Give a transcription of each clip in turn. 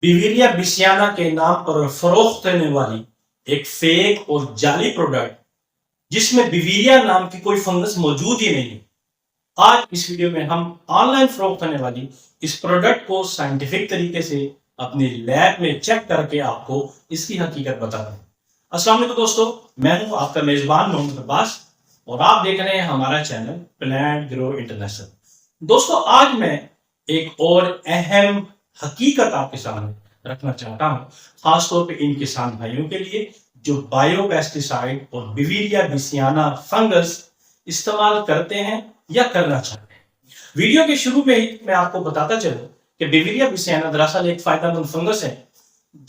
बिविरिया बिसियाना के नाम पर फरोख्त होने वाली एक फेक और जाली प्रोडक्ट जिसमें बिविरिया नाम की कोई फंगस मौजूद ही नहीं है। आज इस वीडियो में हम ऑनलाइन फरोख्त होने वाली इस प्रोडक्ट को साइंटिफिक तरीके से अपनी लैब में चेक करके आपको इसकी हकीकत बताते हैं। अस्सलाम वालेकुम दोस्तों, मैं हूं आपका मेजबान मोहम्मद अब्बास और आप देख रहे हैं हमारा चैनल प्लांट ग्रो इंटरनेशनल। दोस्तों, आज मैं एक और अहम हकीकत आपके सामने रखना चाहता हूं, खासतौर पे इन किसान भाइयों के लिए जो बायो पेस्टिसाइड और बिविरिया बिसियाना फंगस इस्तेमाल करते हैं या करना चाहते हैं। वीडियो के शुरू में ही मैं आपको बताता चलूं कि बिविरिया बिसियाना दरअसल एक फायदेमंद फंगस है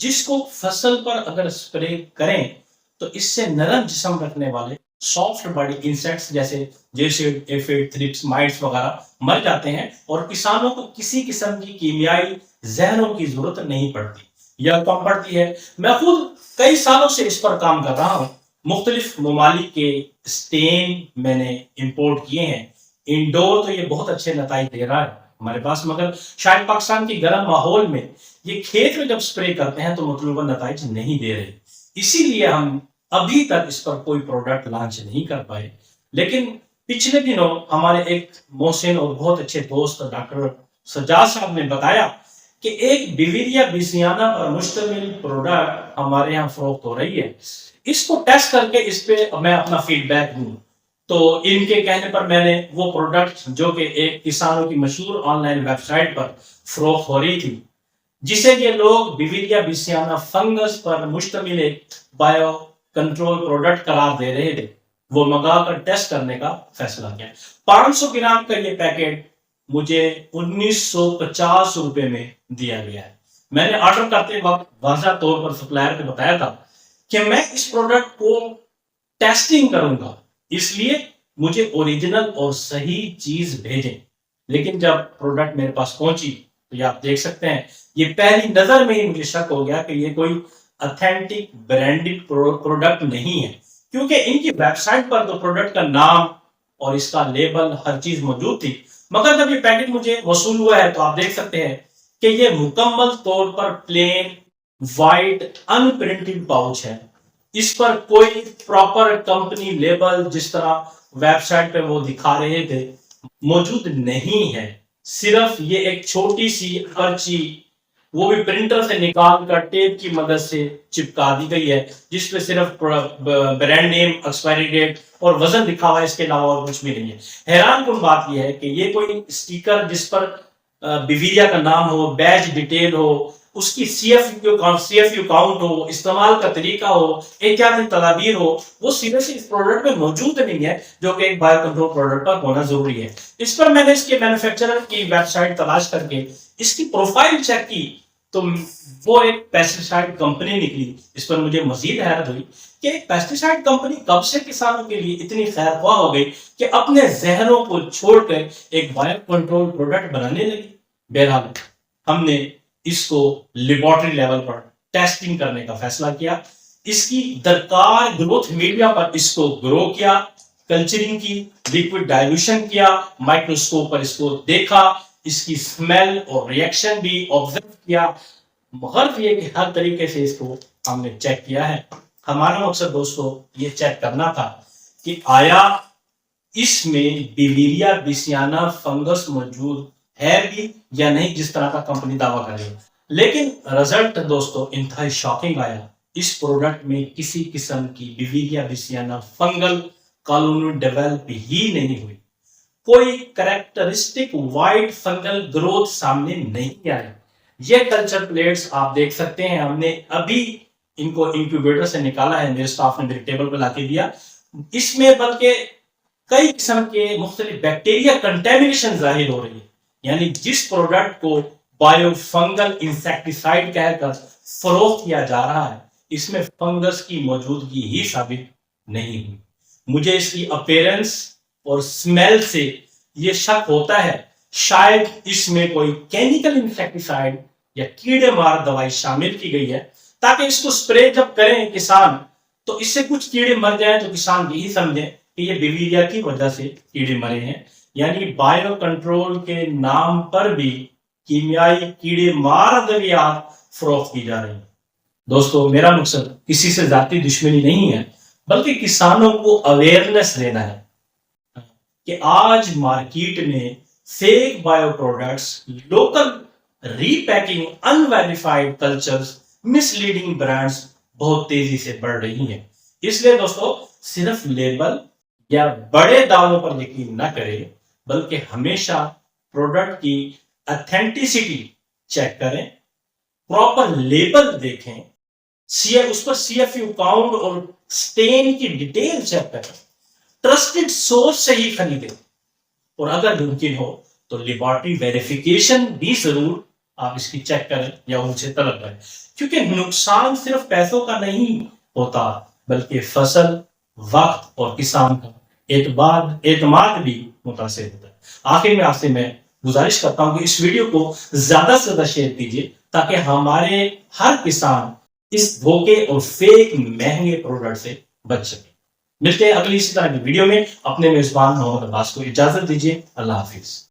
जिसको फसल पर अगर स्प्रे करें तो इससे नरम जिस्म रखने वाले सॉफ्ट बॉडी इंसेक्ट्स जैसे जेसिड, एफिड, थ्रिप्स, माइट्स वगैरह मर जाते हैं और किसानों को किसी किस्म की कीमियाई जहरों की जरूरत नहीं पड़ती या कम पड़ती है। मैं खुद कई सालों से इस पर काम कर रहा हूँ। मुख्तलिफ ममालिक के स्टेन मैंने इंपोर्ट किए हैं। इंडोर तो ये बहुत अच्छे नताइज दे रहा है हमारे पास, मगर शायद पाकिस्तान की गर्म माहौल में ये खेत में जब स्प्रे करते हैं तो मतलूबा नताइज नहीं दे रहे। इसीलिए हम अभी तक इस पर कोई प्रोडक्ट लॉन्च नहीं कर पाए। लेकिन पिछले दिनों हमारे एक मोहसिन और बहुत अच्छे दोस्त डॉक्टर सज्जाद साहब ने बताया कि एक बिविरिया बिसियाना पर मुश्तमिल प्रोडक्ट हमारे यहाँ फरोख्त हो रही है। इसको टेस्ट करके इस पे मैं अपना फीडबैक दूं तो इनके कहने पर मैंने वो प्रोडक्ट जो कि एक किसानों की मशहूर ऑनलाइन वेबसाइट पर फरोख्त हो रही थी, जिसे ये लोग बिविरिया बिसियाना फंगस पर मुश्तमिल एक बायो कंट्रोल प्रोडक्ट करार दे रहे थे, वो मंगाकर टेस्ट करने का फैसला किया। 500 ग्राम का ये पैकेट मुझे 1950 रुपए में दिया गया है। मैंने ऑर्डर करते वक्त वाज़ा तौर पर सप्लायर को बताया था कि मैं इस प्रोडक्ट को टेस्टिंग करूंगा, इसलिए मुझे ओरिजिनल और सही चीज भेजें। लेकिन जब प्रोडक्ट मेरे पास पहुंची तो ये आप देख सकते हैं, ये पहली नजर में ही मुझे शक हो गया कि ये कोई ऑथेंटिक ब्रांडेड प्रोडक्ट नहीं है, क्योंकि इनकी वेबसाइट पर तो प्रोडक्ट का नाम और इसका लेबल हर चीज मौजूद थी। मगर जब ये पैकेट मुझे वसूल हुआ है तो आप देख सकते हैं कि ये मुकम्मल तौर पर प्लेन वाइट अनप्रिंटेड पाउच है। इस पर कोई प्रॉपर कंपनी लेबल जिस तरह वेबसाइट पे वो दिखा रहे थे मौजूद नहीं है। सिर्फ ये एक छोटी सी पर्ची, वो भी प्रिंटर से निकाल कर टेप की मदद से चिपका दी गई है, जिसपे सिर्फ ब्रांड नेम, एक्सपायरी डेट और वजन लिखा हुआ है। इसके अलावा और कुछ भी नहीं है। हैरान कुन बात यह है कि ये कोई स्टिकर जिस पर बिविरिया का नाम हो, बैच डिटेल हो, उसकी सीएफयू काउंट हो, इस्तेमाल का तरीका हो, एहतियाती तदाबीर हो, वो सीधे से इस प्रोडक्ट में मौजूद नहीं है, जो कि एक बायो कंट्रोल प्रोडक्ट पर होना जरूरी है। इस पर मैंने इसके मैन्युफैक्चरर की वेबसाइट तलाश करके इसकी प्रोफाइल चेक की तो वो एक पेस्टिसाइड कंपनी निकली। इस पर मुझे मजीद हैरत हुई कि एक पेस्टिसाइड कंपनी कब से किसानों के लिए इतनी खैरख्वाह हो गई कि अपने जहरों को छोड़कर एक बायो कंट्रोल प्रोडक्ट बनाने लगी। बहरहाल हमने इसको लेबोरेटरी लेवल पर टेस्टिंग करने का फैसला किया। इसकी दरकार ग्रोथ मीडिया पर इसको ग्रो किया, कल्चरिंग की, लिक्विड डाइल्यूशन किया, माइक्रोस्कोप पर इसको देखा, इसकी स्मेल और रिएक्शन भी ऑब्जर्व किया। गर्व ये कि हर तरीके से इसको हमने चेक किया है। हमारा मकसद दोस्तों ये चेक करना था कि आया इसमें बिविरिया बिसियाना फंगस मौजूद है भी या नहीं, जिस तरह का कंपनी दावा कर रही है। लेकिन रिजल्ट दोस्तों इंतहाई शॉकिंग आया। इस प्रोडक्ट में किसी किस्म की बिविरिया बिसियाना फंगल कॉलोनी डेवलप ही नहीं हुई। कोई कैरेक्टरिस्टिक वाइट फंगल ग्रोथ सामने नहीं आया। ये कल्चर प्लेट्स आप देख सकते हैं, हमने अभी इनको इंक्यूबेटर से निकाला है, मेरे स्टाफ ने मेरे टेबल पर लाके दिया। इसमें बल्कि कई किस्म के मुख्तलिफ बैक्टीरिया कंटेमिनेशन जाहिर हो रही है। यानी जिस प्रोडक्ट को बायो फंगल इंसेक्टिसाइड कहकर फरोख्त किया जा रहा है, इसमें फंगस की मौजूदगी ही साबित नहीं हुई। मुझे इसकी अपीयरेंस और स्मेल से ये शक होता है शायद इसमें कोई केमिकल इंसेक्टिसाइड या कीड़े मार दवाई शामिल की गई है, ताकि इसको स्प्रे जब करें किसान तो इससे कुछ कीड़े मर जाए तो किसान यही समझे कि ये बिविरिया की वजह से कीड़े मरे हैं। यानी बायो कंट्रोल के नाम पर भी कीमियाई कीड़े मार अद्वियात فروخت کی جا رہی ہیں۔ دوستو میرا مقصد کسی سے ذاتی دشمنی نہیں ہے، بلکہ کسانوں کو اویئرنیس دینا ہے کہ آج مارکیٹ میں فیک بایو پروڈکٹس، لوکل ری پیکنگ، ان ویریفائڈ کلچرز، مس لیڈنگ برانڈز بہت تیزی سے بڑھ رہی ہیں۔ اس لیے دوستو صرف لیبل یا بڑے دعووں پر یقین نہ کریں، بلکہ ہمیشہ پروڈکٹ کی اتھینٹسٹی چیک کریں، پراپر لیبل دیکھیں، اس پر سی ایف یو کاؤنٹ اور سٹین کی ڈیٹیل چیک کریں، ٹرسٹڈ سورس سے ہی خریدیں، اور اگر ممکن ہو تو لیبارٹری ویریفیکیشن بھی ضرور آپ اس کی چیک کریں یا ان سے طلب کریں، کیونکہ نقصان صرف پیسوں کا نہیں ہوتا، بلکہ فصل، وقت اور کسان کا اعتماد بھی متاثر ہوتا ہے۔ آخر میں آپ سے میں گزارش کرتا ہوں کہ اس ویڈیو کو زیادہ سے زیادہ شیئر کیجیے تاکہ ہمارے ہر کسان اس دھوکے اور فیک مہنگے پروڈکٹ سے بچ سکے۔ ملتے ہیں اگلی اسی طرح کی ویڈیو میں۔ اپنے میزبان محمد عباس کو اجازت دیجیے۔ اللہ حافظ۔